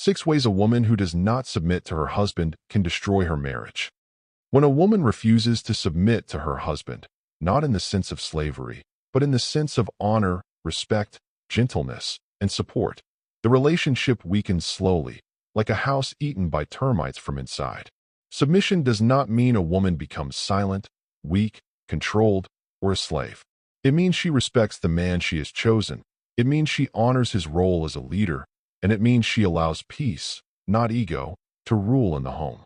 6 ways a woman who does not submit to her husband can destroy her marriage. When a woman refuses to submit to her husband, not in the sense of slavery, but in the sense of honor, respect, gentleness, and support, the relationship weakens slowly, like a house eaten by termites from inside. Submission does not mean a woman becomes silent, weak, controlled, or a slave. It means she respects the man she has chosen. It means she honors his role as a leader, and it means she allows peace, not ego, to rule in the home.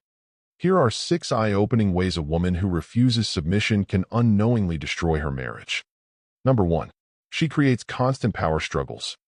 Here are 6 eye-opening ways a woman who refuses submission can unknowingly destroy her marriage. Number 1. She creates constant power struggles.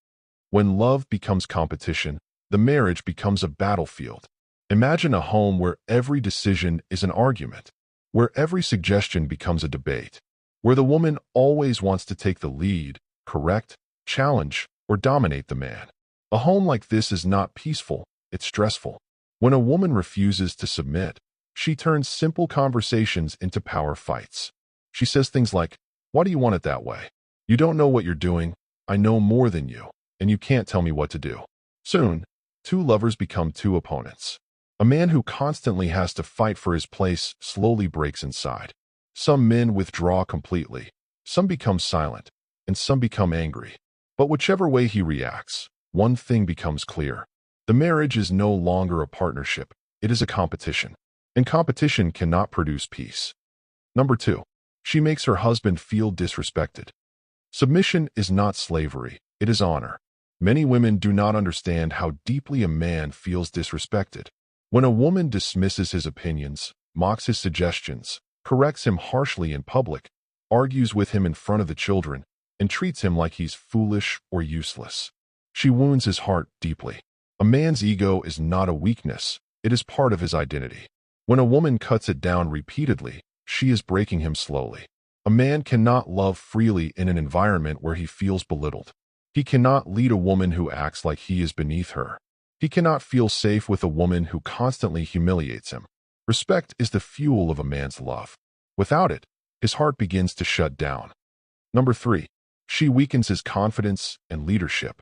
When love becomes competition, the marriage becomes a battlefield. Imagine a home where every decision is an argument, where every suggestion becomes a debate, where the woman always wants to take the lead, correct, challenge, or dominate the man. A home like this is not peaceful, it's stressful. When a woman refuses to submit, she turns simple conversations into power fights. She says things like, "Why do you want it that way? You don't know what you're doing. I know more than you, and you can't tell me what to do." Soon, 2 lovers become 2 opponents. A man who constantly has to fight for his place slowly breaks inside. Some men withdraw completely, some become silent, and some become angry. But whichever way he reacts, one thing becomes clear. The marriage is no longer a partnership, it is a competition. And competition cannot produce peace. Number 2. She makes her husband feel disrespected. Submission is not slavery, it is honor. Many women do not understand how deeply a man feels disrespected. When a woman dismisses his opinions, mocks his suggestions, corrects him harshly in public, argues with him in front of the children, and treats him like he's foolish or useless, she wounds his heart deeply. A man's ego is not a weakness, it is part of his identity. When a woman cuts it down repeatedly, she is breaking him slowly. A man cannot love freely in an environment where he feels belittled. He cannot lead a woman who acts like he is beneath her. He cannot feel safe with a woman who constantly humiliates him. Respect is the fuel of a man's love. Without it, his heart begins to shut down. Number 3. She weakens his confidence and leadership.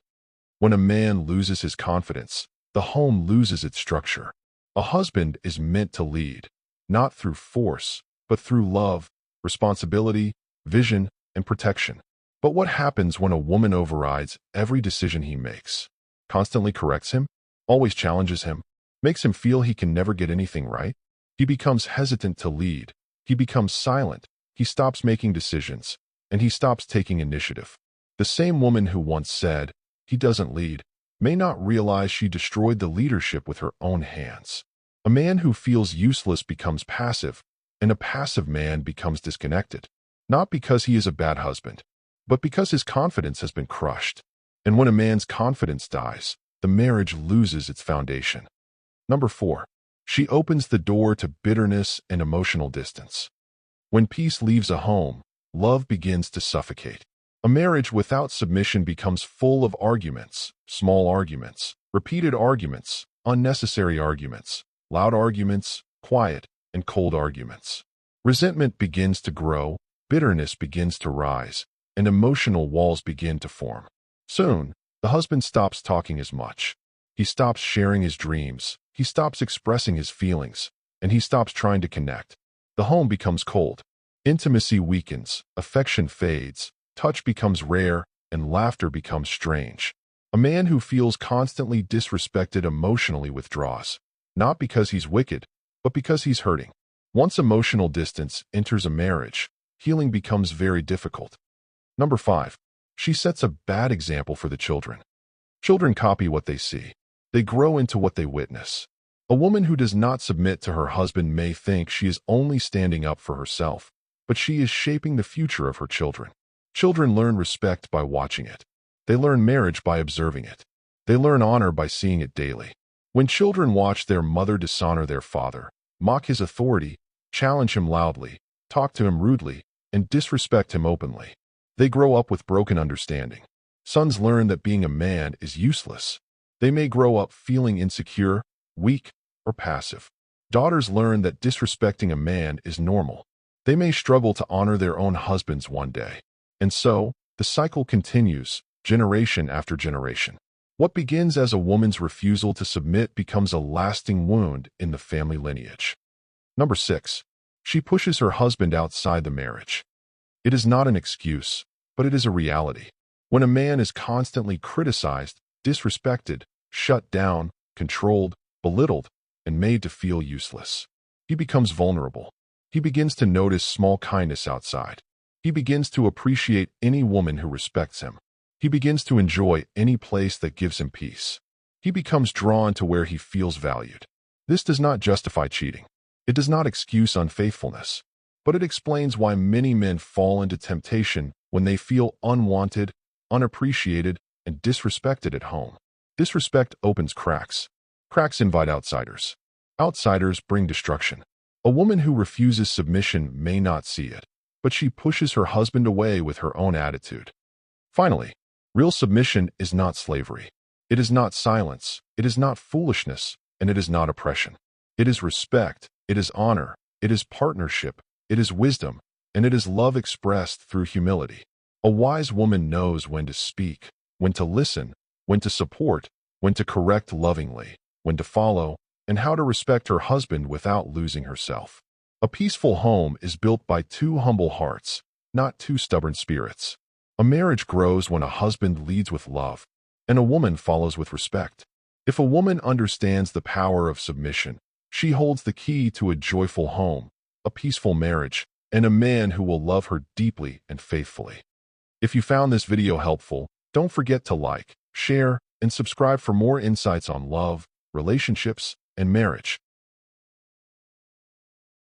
When a man loses his confidence, the home loses its structure. A husband is meant to lead, not through force, but through love, responsibility, vision, and protection. But what happens when a woman overrides every decision he makes? Constantly corrects him? Always challenges him? Makes him feel he can never get anything right? He becomes hesitant to lead. He becomes silent. He stops making decisions. And he stops taking initiative. The same woman who once said, "He doesn't lead," may not realize she destroyed the leadership with her own hands. A man who feels useless becomes passive, and a passive man becomes disconnected. Not because he is a bad husband, but because his confidence has been crushed. And when a man's confidence dies, the marriage loses its foundation. Number 4. She opens the door to bitterness and emotional distance. When peace leaves a home, love begins to suffocate. A marriage without submission becomes full of arguments, small arguments, repeated arguments, unnecessary arguments, loud arguments, quiet and cold arguments. Resentment begins to grow, bitterness begins to rise, and emotional walls begin to form. Soon, the husband stops talking as much. He stops sharing his dreams, he stops expressing his feelings, and he stops trying to connect. The home becomes cold. Intimacy weakens, affection fades, touch becomes rare, and laughter becomes strange. A man who feels constantly disrespected emotionally withdraws, not because he's wicked, but because he's hurting. Once emotional distance enters a marriage, healing becomes very difficult. Number 5. She sets a bad example for the children. Children copy what they see. They grow into what they witness. A woman who does not submit to her husband may think she is only standing up for herself, but she is shaping the future of her children. Children learn respect by watching it. They learn marriage by observing it. They learn honor by seeing it daily. When children watch their mother dishonor their father, mock his authority, challenge him loudly, talk to him rudely, and disrespect him openly, they grow up with broken understanding. Sons learn that being a man is useless. They may grow up feeling insecure, weak, or passive. Daughters learn that disrespecting a man is normal. They may struggle to honor their own husbands one day. And so, the cycle continues, generation after generation. What begins as a woman's refusal to submit becomes a lasting wound in the family lineage. Number 6. She pushes her husband outside the marriage. It is not an excuse, but it is a reality. When a man is constantly criticized, disrespected, shut down, controlled, belittled, and made to feel useless, he becomes vulnerable. He begins to notice small kindness outside. He begins to appreciate any woman who respects him. He begins to enjoy any place that gives him peace. He becomes drawn to where he feels valued. This does not justify cheating. It does not excuse unfaithfulness, but it explains why many men fall into temptation when they feel unwanted, unappreciated, and disrespected at home. Disrespect opens cracks. Cracks invite outsiders. Outsiders bring destruction. A woman who refuses submission may not see it, but she pushes her husband away with her own attitude. Finally, real submission is not slavery. It is not silence. It is not foolishness, and it is not oppression. It is respect. It is honor. It is partnership. It is wisdom, and it is love expressed through humility. A wise woman knows when to speak, when to listen, when to support, when to correct lovingly, when to follow, and how to respect her husband without losing herself. A peaceful home is built by two humble hearts, not two stubborn spirits. A marriage grows when a husband leads with love, and a woman follows with respect. If a woman understands the power of submission, she holds the key to a joyful home, a peaceful marriage, and a man who will love her deeply and faithfully. If you found this video helpful, don't forget to like, share, and subscribe for more insights on love, relationships, and marriage.